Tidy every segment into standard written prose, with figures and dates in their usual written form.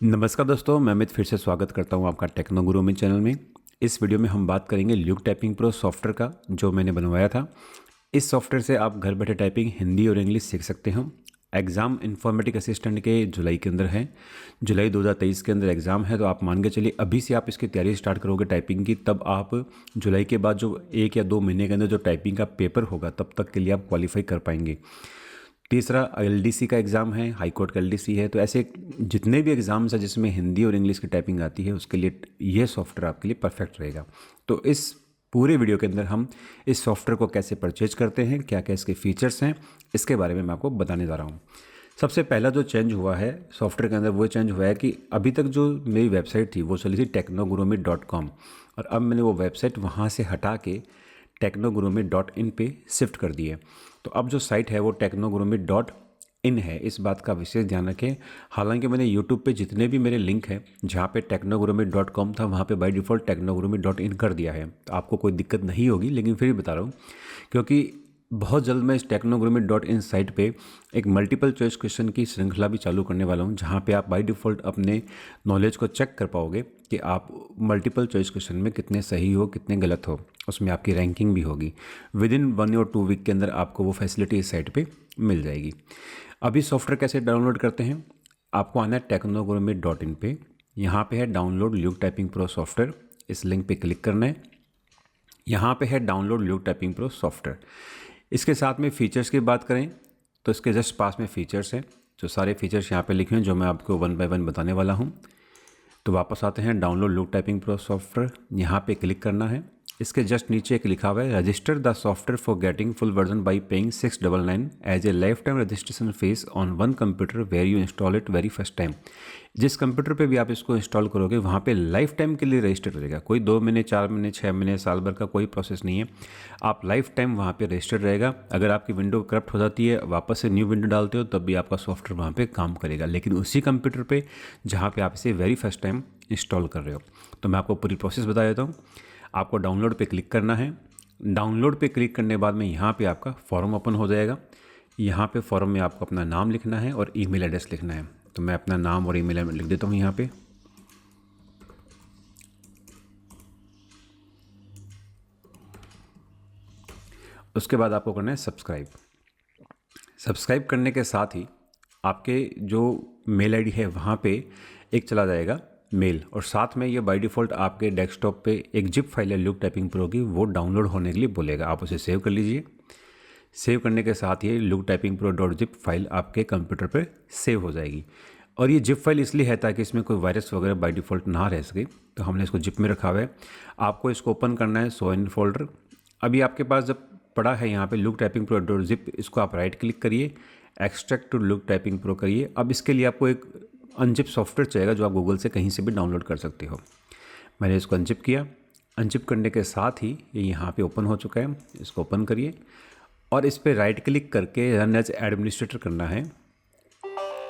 नमस्कार दोस्तों, मैं अमित फिर से स्वागत करता हूं आपका टेक्नो गुरु में चैनल में। इस वीडियो में हम बात करेंगे ल्यूक टाइपिंग प्रो सॉफ्टवेयर का, जो मैंने बनवाया था। इस सॉफ्टवेयर से आप घर बैठे टाइपिंग हिंदी और इंग्लिश सीख सकते हो। एग्ज़ाम इन्फॉर्मेटिक असिस्टेंट के जुलाई के अंदर है, जुलाई 2023 के अंदर एग्ज़ाम है। तो आप मान के चलिए अभी से आप इसकी तैयारी स्टार्ट करोगे टाइपिंग की, तब आप जुलाई के बाद जो 1 या 2 महीने के अंदर जो टाइपिंग का पेपर होगा तब तक के लिए आप क्वालिफाई कर पाएंगे। तीसरा एलडीसी का एग्ज़ाम है, हाई कोर्ट का एलडीसी है। तो ऐसे जितने भी एग्ज़ाम्स हैं जिसमें हिंदी और इंग्लिश की टाइपिंग आती है, उसके लिए यह सॉफ्टवेयर आपके लिए परफेक्ट रहेगा। तो इस पूरे वीडियो के अंदर हम इस सॉफ्टवेयर को कैसे परचेज करते हैं, क्या क्या इसके फीचर्स हैं, इसके बारे में मैं आपको बताने जा रहा हूँ। सबसे पहला जो चेंज हुआ है सॉफ्टवेयर के अंदर, वो चेंज हुआ है कि अभी तक जो मेरी वेबसाइट थी वो चली थी technoguruми.com, और अब मैंने वो वेबसाइट वहाँ से हटा के technogurumi.in पे शिफ्ट कर दी है। तो अब जो साइट है वो technogurumi.in है। इस बात का विशेष ध्यान रखें। हालांकि मैंने यूट्यूब पे जितने भी मेरे लिंक हैं, जहाँ पे technogurumi.com था वहाँ पे बाय डिफ़ॉल्ट technogurumi.in कर दिया है। तो आपको कोई दिक्कत नहीं होगी, लेकिन फिर भी बता रहा हूँ क्योंकि बहुत जल्द मैं इस technogurumi.in साइट पे एक मल्टीपल चॉइस क्वेश्चन की श्रृंखला भी चालू करने वाला हूँ, जहाँ पे आप बाय डिफ़ॉल्ट अपने नॉलेज को चेक कर पाओगे कि आप मल्टीपल चॉइस क्वेश्चन में कितने सही हो, कितने गलत हो। उसमें आपकी रैंकिंग भी होगी। विद इन 1 और 2 वीक के अंदर आपको वो फैसिलिटी इस साइट पे मिल जाएगी। अभी सॉफ्टवेयर कैसे डाउनलोड करते हैं, आपको आना है technogurumi.in पे। यहाँ पे है download Luke typing pro software, इस लिंक पे क्लिक करना है। यहाँ पे है download Luke typing pro software. इसके साथ में फीचर्स की बात करें तो इसके जस्ट पास में फीचर्स हैं। जो सारे फीचर्स यहाँ पे लिखे हैं, जो मैं आपको 1 बाय 1 बताने वाला हूँ। तो वापस आते हैं download Luke typing pro software, यहाँ पे क्लिक करना है। इसके जस्ट नीचे एक लिखा हुआ है register the software for getting full version by paying 699 as a lifetime registration fees on 1 computer where you install it very first time. जिस कंप्यूटर पे भी आप इसको इंस्टॉल करोगे वहाँ पे लाइफ टाइम के लिए रजिस्टर रहेगा। कोई 2 महीने, 4 महीने, 6 महीने, साल भर का कोई प्रोसेस नहीं है। आप लाइफ टाइम वहाँ पे रजिस्टर रहेगा। अगर आपकी विंडो करप्ट हो जाती है, वापस से न्यू विंडो डालते हो, तब भी आपका सॉफ्टवेयर वहाँ पे काम करेगा, लेकिन उसी कंप्यूटर पे जहाँ पे आप इसे वेरी फर्स्ट टाइम इंस्टॉल कर रहे हो। तो मैं आपको पूरी प्रोसेस बता देता हूँ। आपको डाउनलोड पे क्लिक करना है। डाउनलोड पे क्लिक करने के बाद में यहाँ पे आपका फॉर्म ओपन हो जाएगा। यहाँ पे फॉर्म में आपको अपना नाम लिखना है और ईमेल एड्रेस लिखना है। तो मैं अपना नाम और ईमेल लिख देता हूँ यहाँ पे। उसके बाद आपको करना है सब्सक्राइब। सब्सक्राइब करने के साथ ही आपके जो मेल आईडी है वहाँ पे एक चला जाएगा मेल, और साथ में ये बाय डिफ़ॉल्ट आपके डेस्कटॉप पे एक जिप फाइल है ल्यूक टाइपिंग प्रो की, वो डाउनलोड होने के लिए बोलेगा। आप उसे सेव कर लीजिए। सेव करने के साथ ही ल्यूक typing pro dot zip file आपके कंप्यूटर पे सेव हो जाएगी। और ये जिप फाइल इसलिए है ताकि इसमें कोई वायरस वगैरह बाय डिफ़ॉल्ट ना रह सके, तो हमने इसको जिप में रखा हुआ है। आपको इसको ओपन करना है शो इन फोल्डर। अभी आपके पास जब पड़ा है यहाँ पे Luke typing pro dot zip, इसको आप राइट क्लिक करिए, extract to Luke typing pro करिए। अब इसके लिए आपको एक अनजिप सॉफ्टवेयर चाहिएगा जो आप गूगल से कहीं से भी डाउनलोड कर सकते हो। मैंने इसको अनजिप किया। अनजिप करने के साथ ही ये यहाँ पे ओपन हो चुका है। इसको ओपन करिए और इस पर राइट क्लिक करके रन एज एडमिनिस्ट्रेटर करना है।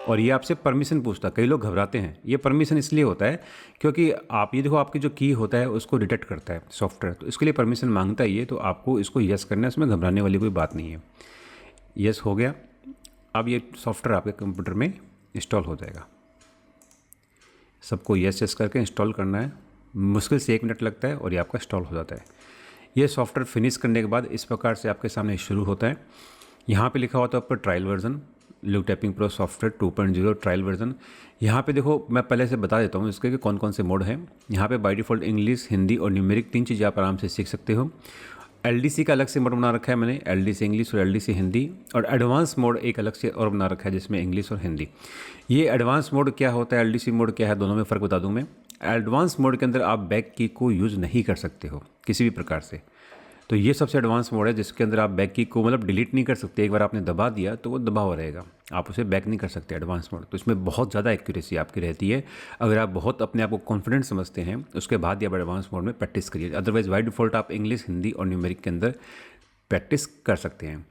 और ये आपसे परमिशन पूछता है। कई लोग घबराते हैं। ये परमिशन इसलिए होता है क्योंकि आप ये देखो, आपकी जो की होता है उसको डिटेक्ट करता है सॉफ्टवेयर, तो इसके लिए परमिशन मांगता ही है। तो आपको इसको यस करना है, उसमें घबराने वाली कोई बात नहीं है। यस हो गया। अब ये सॉफ्टवेयर आपके कंप्यूटर में इंस्टॉल हो जाएगा। सबको यस यस करके इंस्टॉल करना है। मुश्किल से 1 मिनट लगता है और ये आपका इंस्टॉल हो जाता है। ये सॉफ्टवेयर फिनिश करने के बाद इस प्रकार से आपके सामने शुरू होता है। यहाँ पे लिखा होता है ऊपर trial version, Luke typing pro software 2.0 trial version. यहाँ पे देखो, मैं पहले से बता देता हूँ इसके कि कौन कौन से मोड हैं। यहाँ पे बाय डिफ़ॉल्ट इंग्लिश, हिंदी और न्यूमेरिक 3 चीज़ें आप आराम से सीख सकते हो। एलडीसी का अलग से मोड बना रखा है मैंने, एलडीसी इंग्लिश और एलडीसी हिंदी। और एडवांस मोड एक अलग से और बना रखा है जिसमें इंग्लिश और हिंदी। ये एडवांस मोड क्या होता है, एलडीसी मोड क्या है, दोनों में फ़र्क बता दूं मैं। एडवांस मोड के अंदर आप बैक की को यूज़ नहीं कर सकते हो किसी भी प्रकार से। तो ये सबसे एडवांस मोड है जिसके अंदर आप बैक की को मतलब डिलीट नहीं कर सकते। एक बार आपने दबा दिया तो वो दबा हुआ रहेगा, आप उसे बैक नहीं कर सकते एडवांस मोड। तो इसमें बहुत ज़्यादा एक्यूरेसी आपकी रहती है। अगर आप बहुत अपने आप को कॉन्फिडेंट समझते हैं उसके बाद आप एडवांस मोड में प्रैक्टिस करिए। अदरवाइज बाय डिफ़ॉल्ट आप इंग्लिश, हिंदी और न्यूमेरिक के अंदर प्रैक्टिस कर सकते हैं।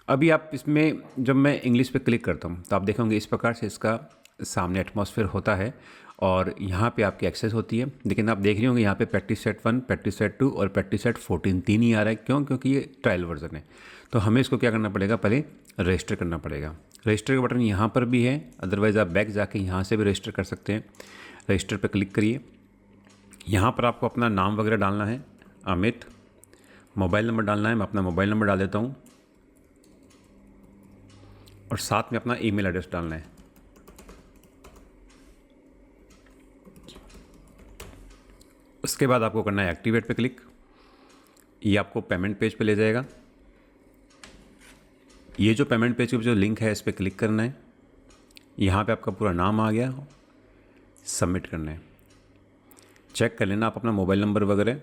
अभी आप इसमें, जब मैं इंग्लिश पे क्लिक करता हूँ तो आप देखेंगे इस प्रकार से इसका सामने एटमॉस्फेयर होता है और यहाँ पे आपकी एक्सेस होती है। लेकिन आप देख रहे होंगे यहाँ पे प्रैक्टिस सेट 1, प्रैक्टिस सेट 2 और प्रैक्टिस सेट 14 तीन ही आ रहा है। क्यों? क्योंकि ये ट्रायल वर्जन है। तो हमें इसको क्या करना पड़ेगा, पहले रजिस्टर करना पड़ेगा। रजिस्टर का बटन यहाँ पर भी है, अदरवाइज़ आप बैक जाके यहाँ से भी रजिस्टर कर सकते हैं। रजिस्टर पर क्लिक करिए। यहाँ पर आपको अपना नाम वगैरह डालना है, अमित। मोबाइल नंबर डालना है, मैं अपना मोबाइल नंबर डाल देता हूँ और साथ में अपना ईमेल एड्रेस डालना है। उसके बाद आपको करना है एक्टिवेट पे क्लिक। ये आपको पेमेंट पेज पे ले जाएगा। ये जो पेमेंट पेज का जो लिंक है इस पर क्लिक करना है। यहाँ पे आपका पूरा नाम आ गया, सबमिट करना है। चेक कर लेना आप अपना मोबाइल नंबर वगैरह,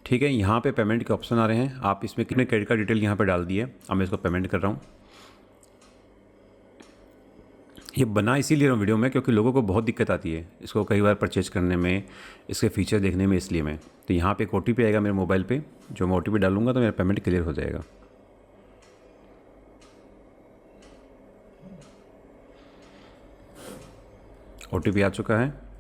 ठीक है। यहाँ पे पेमेंट के ऑप्शन आ रहे हैं, आप इसमें कितने क्रेडिट कार्ड डिटेल यहाँ पे डाल दिए। अब मैं इसको पेमेंट कर रहा हूँ। ये बना इसीलिए रहा हूँ वीडियो में क्योंकि लोगों को बहुत दिक्कत आती है इसको कई बार परचेज करने में, इसके फीचर देखने में, इसलिए मैं तो यहाँ पे एक OTP आएगा मेरे मोबाइल पे, जो मैं OTP डालूंगा तो मेरा पेमेंट क्लियर हो जाएगा। OTP आ चुका है।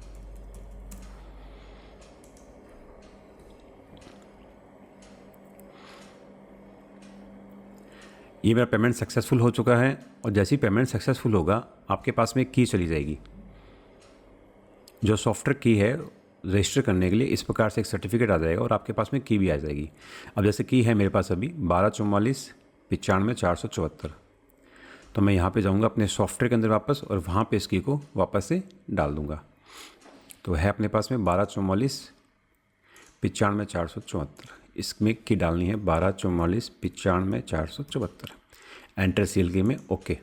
ये मेरा पेमेंट सक्सेसफुल हो चुका है और जैसे ही पेमेंट सक्सेसफुल होगा आपके पास में एक की चली जाएगी, जो सॉफ्टवेयर की है रजिस्टर करने के लिए। इस प्रकार से एक सर्टिफिकेट आ जाएगा और आपके पास में की भी आ जाएगी। अब जैसे की है मेरे पास अभी 124495 तो मैं यहाँ पे जाऊँगा अपने सॉफ्टवेयर के अंदर वापस और वहाँ पे इस की को वापस से डाल दूँगा। तो है अपने पास में 124495 इसमें की डालनी है 124495 एंटर सील के में ओके।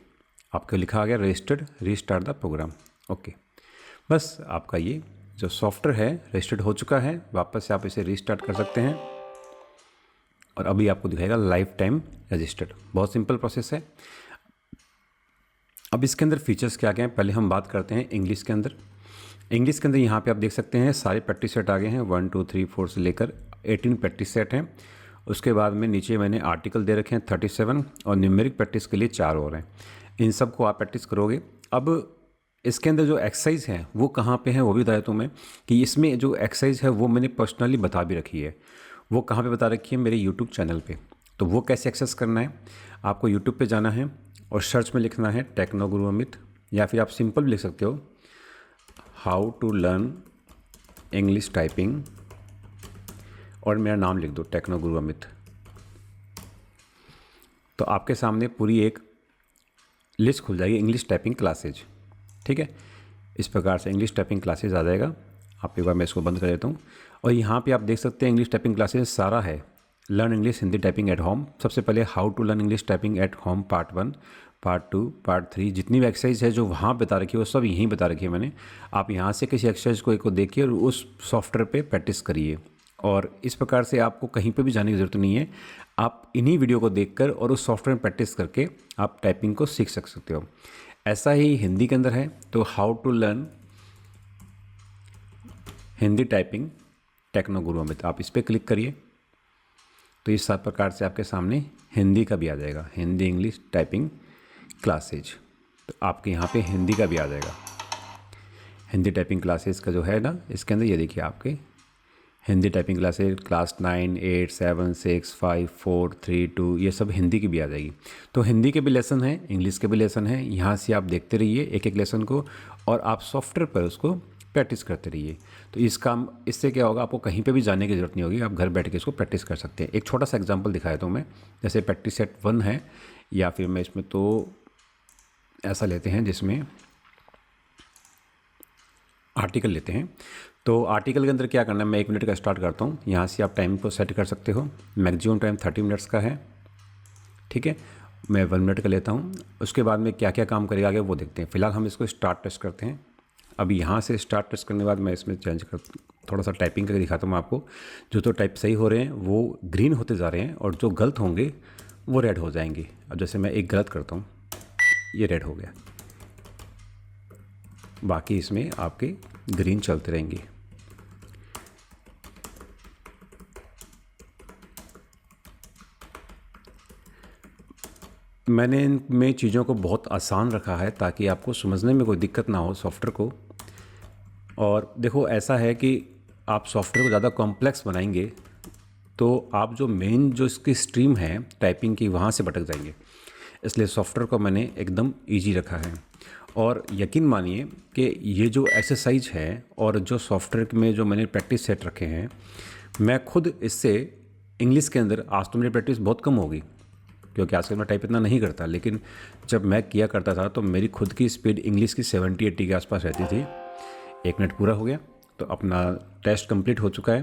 आपको लिखा आ गया registered, restart the program, okay. बस आपका ये जो सॉफ्टवेयर है रजिस्टर्ड हो चुका है। वापस से आप इसे रीस्टार्ट कर सकते हैं और अभी आपको दिखाएगा लाइफ टाइम रजिस्टर्ड। बहुत सिंपल प्रोसेस है। अब इसके अंदर फीचर्स क्या क्या हैं पहले हम बात करते हैं इंग्लिश के अंदर। इंग्लिश के अंदर यहाँ पे आप देख सकते हैं सारे प्रैक्टिस सेट आ गए हैं, 1 2 3 4 से लेकर 18 प्रैक्टिस सेट हैं। उसके बाद में नीचे मैंने आर्टिकल दे रखे हैं 37 और न्यूमेरिक प्रैक्टिस के लिए 4 और हैं। इन सब को आप प्रैक्टिस करोगे। अब इसके अंदर जो एक्सरसाइज है वो कहाँ पे है वो भी बता देता हूँ मैं, कि इसमें जो एक्सरसाइज है वो मैंने पर्सनली बता भी रखी है। वो कहाँ पे बता रखी है, मेरे यूट्यूब चैनल पे। तो वो कैसे एक्सेस करना है, आपको यूट्यूब पे जाना है और सर्च में लिखना है टेक्नो गुरु अमित, या फिर आप सिंपल भी लिख सकते हो how to learn English typing और मेरा नाम लिख दो टेक्नो गुरु अमित। तो आपके सामने पूरी एक लिस्ट खुल जाएगी इंग्लिश टाइपिंग क्लासेज, ठीक है। इस प्रकार से इंग्लिश टाइपिंग क्लासेज आ जाएगा। आप एक बार मैं इसको बंद कर देता हूँ और यहाँ पे आप देख सकते हैं इंग्लिश टाइपिंग क्लासेज सारा है। Learn English Hindi typing at home, सबसे पहले how to learn English typing at home part 1, part 2, part 3, जितनी भी एक्सरसाइज है जो वहाँ बता रखी है वो सब यहीं बता रखी है मैंने। आप यहाँ से किसी एक्सरसाइज को एक को देखिए और उस सॉफ्टवेयर पे प्रैक्टिस करिए। और इस प्रकार से आपको कहीं पे भी जाने की ज़रूरत नहीं है, आप इन्हीं वीडियो को देखकर और उस सॉफ्टवेयर में प्रैक्टिस करके आप टाइपिंग को सीख सकते हो। ऐसा ही हिंदी के अंदर है, तो how to learn Hindi typing techno guru Amit, आप इस पर क्लिक करिए। तो इस सब प्रकार से आपके सामने हिंदी का भी आ जाएगा, हिंदी इंग्लिश टाइपिंग क्लासेज। तो आपके यहाँ पे हिंदी का भी आ जाएगा। हिंदी टाइपिंग क्लासेज का जो है ना, इसके अंदर ये देखिए आपके हिंदी टाइपिंग क्लासेज क्लास 9, 8, 7, 6, 5, 4, 3, 2 ये सब हिंदी की भी आ जाएगी। तो हिंदी के भी लेसन हैं, इंग्लिश के भी लेसन हैं। यहाँ से आप देखते रहिए एक एक लेसन को और आप सॉफ्टवेयर पर उसको प्रैक्टिस करते रहिए। तो इससे क्या होगा, आपको कहीं पे भी जाने की ज़रूरत नहीं होगी, आप घर बैठ के इसको प्रैक्टिस कर सकते हैं। एक छोटा सा एग्जांपल दिखाया तो मैं, जैसे प्रैक्टिस सेट 1 है, या फिर मैं इसमें तो ऐसा लेते हैं जिसमें आर्टिकल लेते हैं। तो आर्टिकल के अंदर क्या करना है, मैं 1 मिनट का स्टार्ट करता हूँ। यहाँ से आप टाइम को सेट कर सकते हो, मैक्सिमम टाइम 30 मिनट्स का है, ठीक है। मैं 1 मिनट का लेता हूँ। उसके बाद में क्या क्या काम करेगा आगे वो देखते हैं। फिलहाल हम इसको स्टार्ट टेस्ट करते हैं। अभी यहाँ से स्टार्ट टेस्ट करने के बाद मैं इसमें चेंज कर थोड़ा सा टाइपिंग करके दिखाता हूँ मैं आपको। जो तो टाइप सही हो रहे हैं वो ग्रीन होते जा रहे हैं और जो गलत होंगे वो रेड हो जाएंगे। अब जैसे मैं एक गलत करता हूँ, ये रेड हो गया, बाकी इसमें आपके ग्रीन चलते रहेंगे। मैंने इनमें चीज़ों को बहुत आसान रखा है ताकि आपको समझने में कोई दिक्कत ना हो सॉफ्टवेयर को। और देखो ऐसा है कि आप सॉफ्टवेयर को ज़्यादा कॉम्प्लेक्स बनाएंगे तो आप जो मेन जो इसकी स्ट्रीम है टाइपिंग की वहाँ से भटक जाएंगे। इसलिए सॉफ्टवेयर को मैंने एकदम ईजी रखा है। और यकीन मानिए कि ये जो एक्सरसाइज है और जो सॉफ्टवेयर में जो मैंने प्रैक्टिस सेट रखे हैं, मैं खुद इससे इंग्लिश के अंदर आज तो मेरी प्रैक्टिस बहुत कम होगी क्योंकि आजकल मैं टाइप इतना नहीं करता, लेकिन जब मैं किया करता था तो मेरी खुद की स्पीड इंग्लिश की 70-80 के आसपास रहती थी। 1 मिनट पूरा हो गया तो अपना टेस्ट कंप्लीट हो चुका है।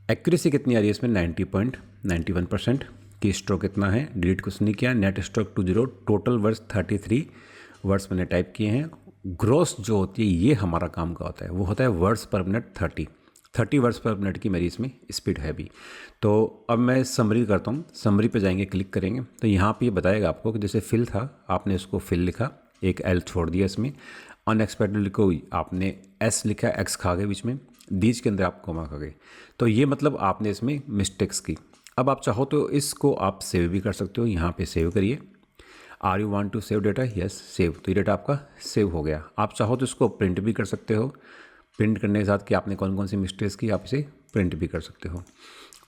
एक्यूरेसी कितनी आ रही है इसमें? 90.91%। की स्ट्रोक कितना है? डिलीट कुछ नहीं किया। Net stroke 20। Total words 33 words मैंने टाइप किए हैं। ग्रोस जो होती है ये हमारा काम का होता है, वो होता है वर्ड्स पर मिनट 30 वर्ड्स पर मिनट की मेरी इसमें स्पीड है भी। तो अब मैं समरी करता हूँ। समरी पे जाएंगे, क्लिक करेंगे तो यहाँ पे ये बताएगा आपको कि जैसे फिल था, आपने इसको फिल लिखा, एक एल छोड़ दिया इसमें। अनएक्सपेक्टेडली को आपने एस लिखा, एक्स खा गए बीच में, दीज के अंदर आप कॉमा खा गए, तो ये मतलब आपने इसमें मिस्टेक्स की। अब आप चाहो तो इसको आप सेव भी कर सकते हो। यहाँ पे सेव करिए। Are you want to save data? Yes, save. तो ये डेटा आपका सेव हो गया। आप चाहो तो इसको प्रिंट भी कर सकते हो। प्रिंट करने के साथ कि आपने कौन कौन सी मिस्टेक्स की, आप इसे प्रिंट भी कर सकते हो।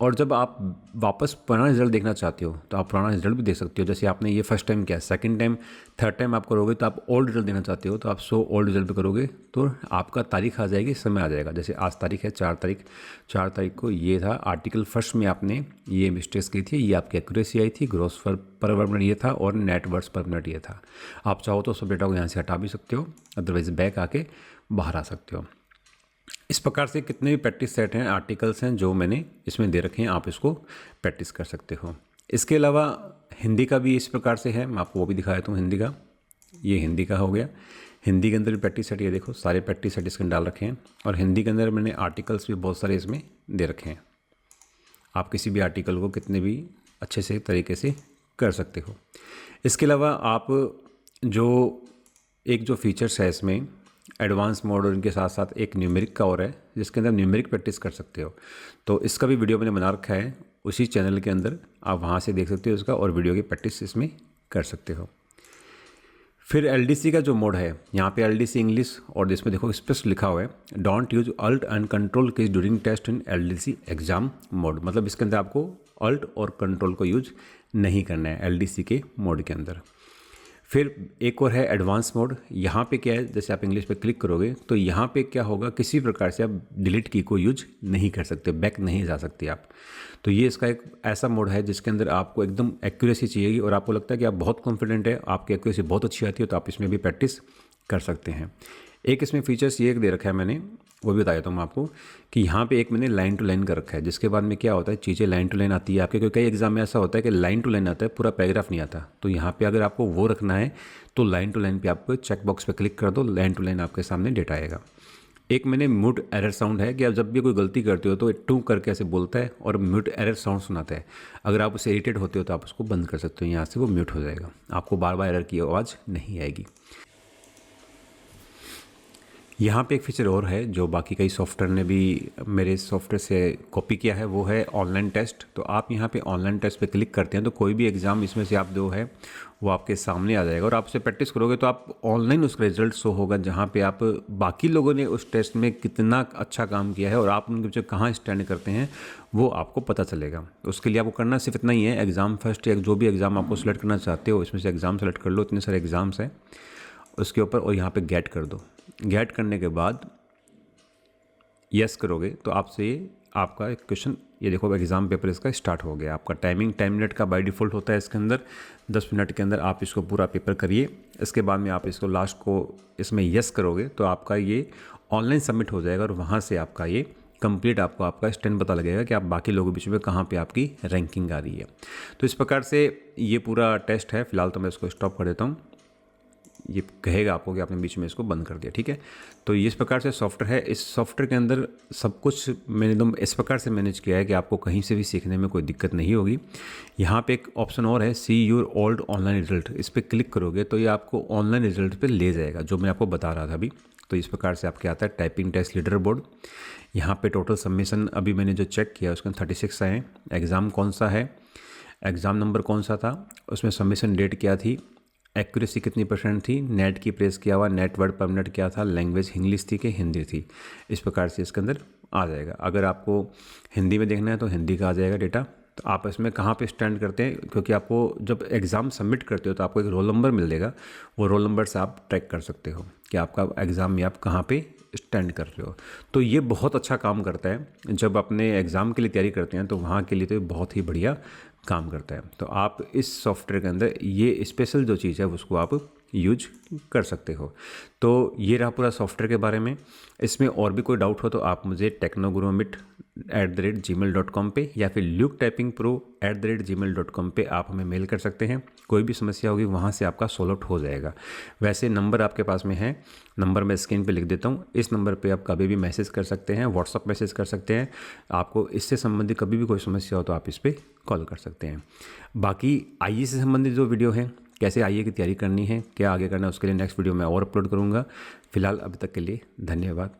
और जब आप वापस पुराना रिजल्ट देखना चाहते हो तो आप पुराना रिजल्ट भी देख सकते हो। जैसे आपने ये फर्स्ट टाइम किया, सेकंड टाइम, थर्ड टाइम आप करोगे तो आप ओल्ड रिजल्ट देना चाहते हो तो आप शो ओल्ड रिजल्ट पे करोगे तो आपका तारीख आ जाएगी, समय आ जाएगा। जैसे आज तारीख है 4 तारीख को ये था आर्टिकल फर्स्ट में आपने ये मिस्टेक्स की थी, ये आपकी एक्यूरेसी आई थी, ग्रॉस पर वर्ड मिनट ये था और नेट वर्ड्स पर मिनट ये था। आप चाहो तो सब डेटा को यहाँ से हटा भी सकते हो, अदरवाइज बैक आके बाहर आ सकते हो। इस प्रकार से कितने भी प्रैक्टिस सेट हैं, आर्टिकल्स हैं जो मैंने इसमें दे रखे हैं, आप इसको प्रैक्टिस कर सकते हो। इसके अलावा हिंदी का भी इस प्रकार से है, मैं आपको वो भी दिखा देता हूँ। हिंदी का, ये हिंदी का हो गया। हिंदी के अंदर भी प्रैक्टिस सेट, ये देखो सारे प्रैक्टिस सेट इसके डाल रखे हैं। और हिंदी के अंदर मैंने आर्टिकल्स भी बहुत सारे इसमें दे रखे हैं। आप किसी भी आर्टिकल को कितने भी अच्छे से तरीके से कर सकते हो। इसके अलावा आप जो फीचर्स है इसमें एडवांस मोड और इनके साथ साथ एक न्यूमेरिक का और है जिसके अंदर न्यूमेरिक प्रैक्टिस कर सकते हो। तो इसका भी वीडियो मैंने बना रखा है उसी चैनल के अंदर, आप वहाँ से देख सकते हो इसका और वीडियो की प्रैक्टिस इसमें कर सकते हो। फिर एलडीसी का जो मोड है, यहाँ पे एलडीसी इंग्लिश और जिसमें देखो स्पष्ट लिखा हुआ है don't use alt and control keys during test in LDC exam mode. मतलब इसके अंदर आपको अल्ट और कंट्रोल को यूज नहीं करना है एलडीसी के मोड के अंदर। फिर एक और है एडवांस मोड। यहाँ पे क्या है, जैसे आप इंग्लिश पे क्लिक करोगे तो यहाँ पे क्या होगा, किसी प्रकार से आप डिलीट की को यूज नहीं कर सकते, बैक नहीं जा सकते आप। तो ये इसका एक ऐसा मोड है जिसके अंदर आपको एकदम एक्यूरेसी चाहिएगी और आपको लगता है कि आप बहुत कॉन्फिडेंट है, आपकी एक्यूरेसी बहुत अच्छी आती है, तो आप इसमें भी प्रैक्टिस कर सकते हैं। एक इसमें फीचर्स ये दे रखा है मैंने, वो भी बता देता हूँ मैं आपको कि यहाँ पे एक मैंने लाइन टू लाइन कर रखा है, जिसके बाद में क्या होता है चीज़ें लाइन टू लाइन आती है आपके, क्योंकि कई एग्जाम में ऐसा होता है कि लाइन टू लाइन आता है, पूरा पैराग्राफ नहीं आता। तो यहाँ पे अगर आपको वो रखना है तो लाइन टू लाइन पे आपको चेक बॉक्स पे क्लिक कर दो, लाइन टू लाइन आपके सामने डेटा आएगा। एक मैंने म्यूट एरर साउंड है कि आप जब भी कोई गलती करते हो तो टू करके ऐसे बोलता है और म्यूट एरर साउंड सुनाता है। अगर आप उससे इरिटेट होते हो तो आप उसको बंद कर सकते हो, यहाँ से वो म्यूट हो जाएगा, आपको बार बार एरर की आवाज़ नहीं आएगी। यहाँ पे एक फीचर और है जो बाकी कई सॉफ्टवेयर ने भी मेरे सॉफ्टवेयर से कॉपी किया है, वो है ऑनलाइन टेस्ट। तो आप यहाँ पे ऑनलाइन टेस्ट पे क्लिक करते हैं तो कोई भी एग्ज़ाम इसमें से आप दो है वो आपके सामने आ जाएगा और आप उसे प्रैक्टिस करोगे तो आप ऑनलाइन उसका रिजल्ट शो होगा, जहाँ पे आप बाकी लोगों ने उस टेस्ट में कितना अच्छा काम किया है और आप उनके पीछे कहाँ स्टैंड करते हैं वो आपको पता चलेगा। तो उसके लिए आपको करना सिर्फ इतना ही है, एग्ज़ाम फर्स्ट या जो भी एग्ज़ाम आपको सेलेक्ट करना चाहते हो इसमें से एग्ज़ाम सेलेक्ट कर लो, इतने सारे एग्ज़ाम्स हैं उसके ऊपर, और यहाँ पे गेट कर दो। गेट करने के बाद यस करोगे तो आपसे आपका एक क्वेश्चन, ये देखो एग्ज़ाम पेपर इसका स्टार्ट हो गया। आपका टाइम मिनट का बाय डिफ़ॉल्ट होता है इसके अंदर, 10 मिनट के अंदर आप इसको पूरा पेपर करिए। इसके बाद में आप इसको लास्ट को इसमें यस करोगे तो आपका ये ऑनलाइन सबमिट हो जाएगा और वहाँ से आपका ये कंप्लीट आपका स्टैंड पता लगेगा कि आप बाकी लोगों के बीच में कहाँ पे आपकी रैंकिंग आ रही है। तो इस प्रकार से ये पूरा टेस्ट है। फिलहाल तो मैं इसको स्टॉप कर देता हूँ, ये कहेगा आपको कि आपने बीच में इसको बंद कर दिया, ठीक है। तो इस प्रकार से सॉफ्टवेयर है। इस सॉफ्टवेयर के अंदर सब कुछ मैंने एकदम इस प्रकार से मैनेज किया है कि आपको कहीं से भी सीखने में कोई दिक्कत नहीं होगी। यहाँ पे एक ऑप्शन और है, see your old online result. इस पर क्लिक करोगे तो ये आपको ऑनलाइन रिजल्ट पे ले जाएगा, जो मैं आपको बता रहा था अभी। तो इस प्रकार से आपके आता है टाइपिंग टेस्ट लीडर बोर्ड। यहाँ पे टोटल सबमिशन अभी मैंने जो चेक किया उसके 36 आए। एग्ज़ाम कौन सा है, एग्ज़ाम नंबर कौन सा था, उसमें सबमिशन डेट क्या थी, एक्यूरेसी कितनी % थी, नेट की प्रेस किया हुआ नेट वर्ड पर मिनट क्या था, लैंग्वेज इंग्लिश थी कि हिंदी थी। इस प्रकार से इसके अंदर आ जाएगा। अगर आपको हिंदी में देखना है तो हिंदी का आ जाएगा डेटा, तो आप इसमें कहाँ पे स्टैंड करते हैं, क्योंकि आपको जब एग्ज़ाम सबमिट करते हो तो आपको एक रोल नंबर मिलेगा, वो रोल नंबर से आप ट्रैक कर सकते हो कि आपका एग्ज़ाम में आप कहाँ पे स्टैंड कर रहे हो। तो ये बहुत अच्छा काम करता है। जब अपने एग्ज़ाम के लिए तैयारी करते हैं तो वहाँ के लिए तो बहुत ही बढ़िया काम करता है। तो आप इस सॉफ्टवेयर के अंदर ये स्पेशल जो चीज़ है उसको आप यूज कर सकते हो। तो ये रहा पूरा सॉफ्टवेयर के बारे में। इसमें और भी कोई डाउट हो तो आप मुझे technoguruamit@gmail.com पे या फिर luketypingpro@gmail.com पे आप हमें मेल कर सकते हैं। कोई भी समस्या होगी वहाँ से आपका सॉल्व आउट हो जाएगा। वैसे नंबर आपके पास में है, नंबर मैं स्क्रीन पे लिख देता हूँ। इस नंबर पे आप कभी भी मैसेज कर सकते हैं, व्हाट्सअप मैसेज कर सकते हैं। आपको इससे संबंधित कभी भी कोई समस्या हो तो आप इस पर कॉल कर सकते हैं। बाकी आईए से संबंधित जो वीडियो है, कैसे आईए की तैयारी करनी है, क्या आगे करना है, उसके लिए नेक्स्ट वीडियो मैं और अपलोड करूँगा। फिलहाल अभी तक के लिए धन्यवाद।